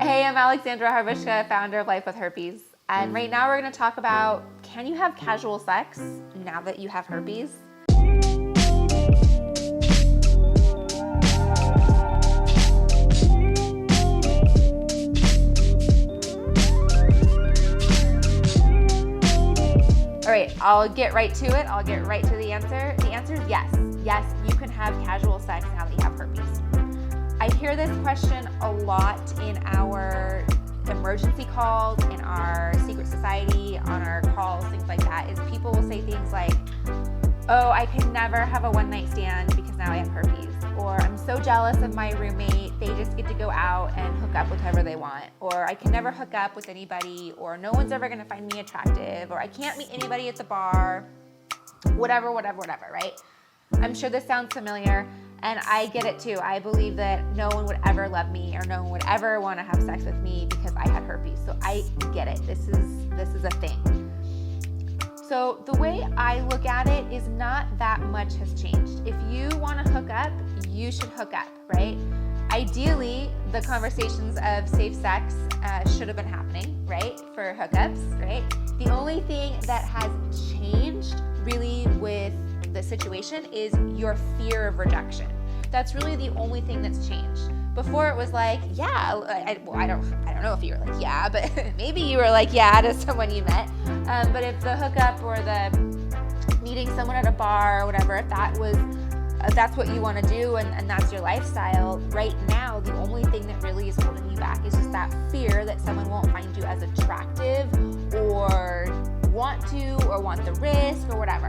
Hey, I'm Alexandra Harbushka, founder of Life With Herpes. And right now we're going to talk about, can you have casual sex now that you have herpes? All right, I'll get right to it. I'll get right to the answer. The answer is yes. Yes, you can have casual sex now that you have herpes. I hear this question a lot in our emergency calls, in our secret society, on our calls, things like that, is people will say things like, oh, I can never have a one-night stand because now I have herpes. Or I'm so jealous of my roommate, they just get to go out and hook up with whoever they want. Or I can never hook up with anybody, or no one's ever gonna find me attractive, or I can't meet anybody at the bar, whatever, right? I'm sure this sounds familiar, and I get it too. I believe that no one would ever love me, or no one would ever wanna have sex with me because I had herpes. So I get it, this is a thing. So the way I look at it is not that much has changed. If you wanna hook up, you should hook up, right? Ideally, the conversations of safe sex should have been happening, right? For hookups, right? The only thing that has changed really with the situation is your fear of rejection. That's really the only thing that's changed. Before it was like, yeah, I don't know if you were like, yeah, but maybe you were like, yeah, to someone you met. But if the hookup or the meeting someone at a bar or whatever, if that's what you want to do and that's your lifestyle, right now, the only thing that really is holding you back is just that fear that someone won't find you as attractive or want the risk or whatever.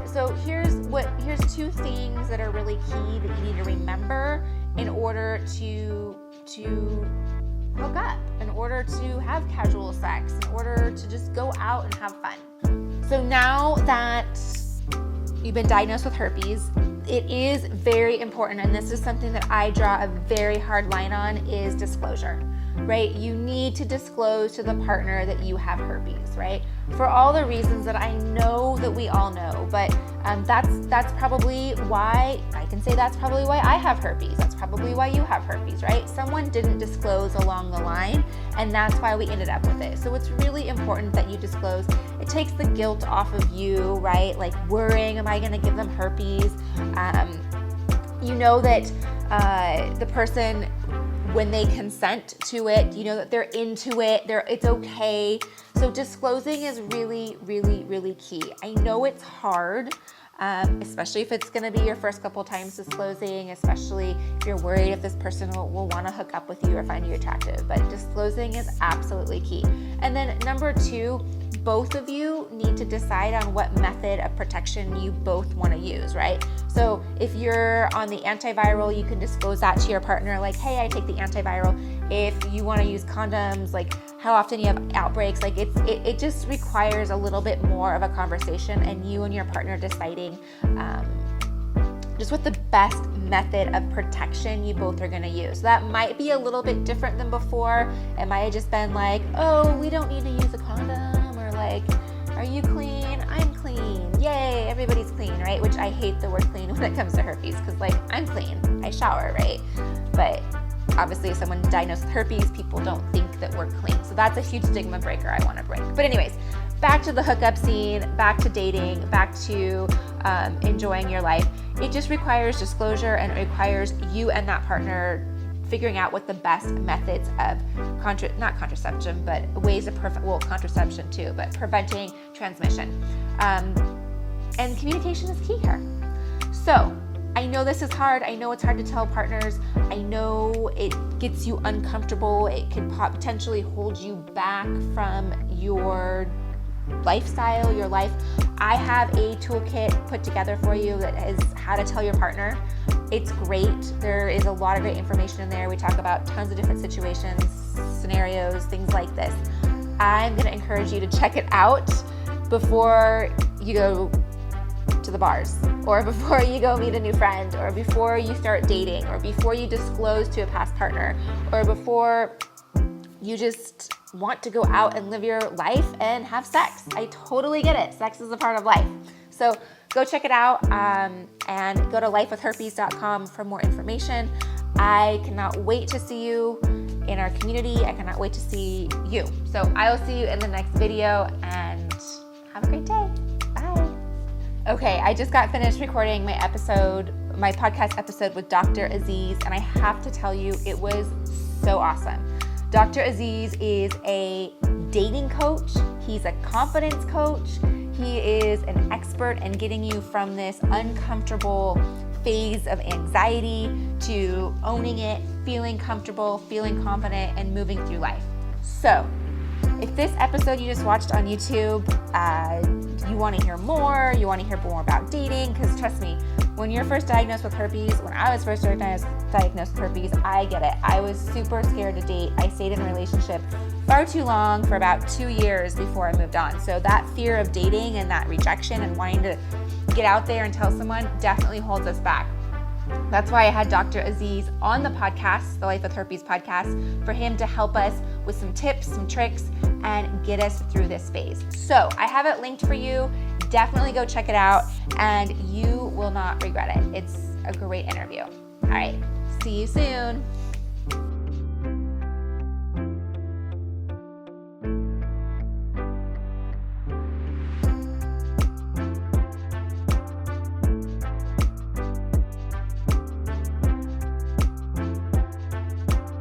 So here's two things that are really key that you need to remember in order to hook up, in order to have casual sex, in order to just go out and have fun. So now that you've been diagnosed with herpes, it is very important, and this is something that I draw a very hard line on, is disclosure, right? You need to disclose to the partner that you have herpes, right? For all the reasons that I know that we all know, but that's probably why, I can say that's probably why I have herpes. That's probably why you have herpes, right? Someone didn't disclose along the line, and that's why we ended up with it. So it's really important that you disclose. It takes the guilt off of you, right? Like worrying, am I gonna give them herpes? You know that the person, when they consent to it, you know that they're into it, it's okay. So disclosing is really, really, really key. I know it's hard, especially if it's gonna be your first couple times disclosing, especially if you're worried if this person will wanna hook up with you or find you attractive, but disclosing is absolutely key. And then number two, both of you need to decide on what method of protection you both want to use, right? So if you're on the antiviral, you can disclose that to your partner, like, hey, I take the antiviral. If you want to use condoms, like how often you have outbreaks, like it just requires a little bit more of a conversation and you and your partner deciding just what the best method of protection you both are going to use. So that might be a little bit different than before. It might have just been like, oh, we don't need to use a condom. Like, are you clean? I'm clean. Yay, everybody's clean, right? Which I hate the word clean when it comes to herpes because, like, I'm clean. I shower, right? But obviously, if someone's diagnosed with herpes, people don't think that we're clean. So that's a huge stigma breaker I want to break. But anyways, back to the hookup scene, back to dating, back to enjoying your life. It just requires disclosure, and it requires you and that partner figuring out what the best methods of not contraception, but ways of contraception too, but preventing transmission. And communication is key here. So I know this is hard. I know it's hard to tell partners. I know it gets you uncomfortable. It can potentially hold you back from your lifestyle, your life. I have a toolkit put together for you that is how to tell your partner. It's great. There is a lot of great information in there. We talk about tons of different situations, scenarios, things like this. I'm going to encourage you to check it out before you go to the bars, or before you go meet a new friend, or before you start dating, or before you disclose to a past partner, or before you just want to go out and live your life and have sex. I totally get it. Sex is a part of life. So go check it out and go to lifewithherpes.com for more information. I cannot wait to see you in our community. I cannot wait to see you. So I will see you in the next video, and have a great day. Bye. Okay, I just got finished recording my podcast episode with Dr. Aziz, and I have to tell you, it was so awesome. Dr. Aziz is a dating coach. He's a confidence coach. He is an expert in getting you from this uncomfortable phase of anxiety to owning it, feeling comfortable, feeling confident, and moving through life. So, if this episode you just watched on YouTube, you want to hear more, you want to hear more about dating, because trust me, when you're first diagnosed with herpes, when I was first diagnosed with herpes, I get it. I was super scared to date. I stayed in a relationship far too long for about 2 years before I moved on. So that fear of dating and that rejection and wanting to get out there and tell someone definitely holds us back. That's why I had Dr. Aziz on the podcast, the Life with Herpes podcast, for him to help us with some tips, some tricks, and get us through this phase. So I have it linked for you. Definitely go check it out, and you will not regret it. It's a great interview. All right, see you soon.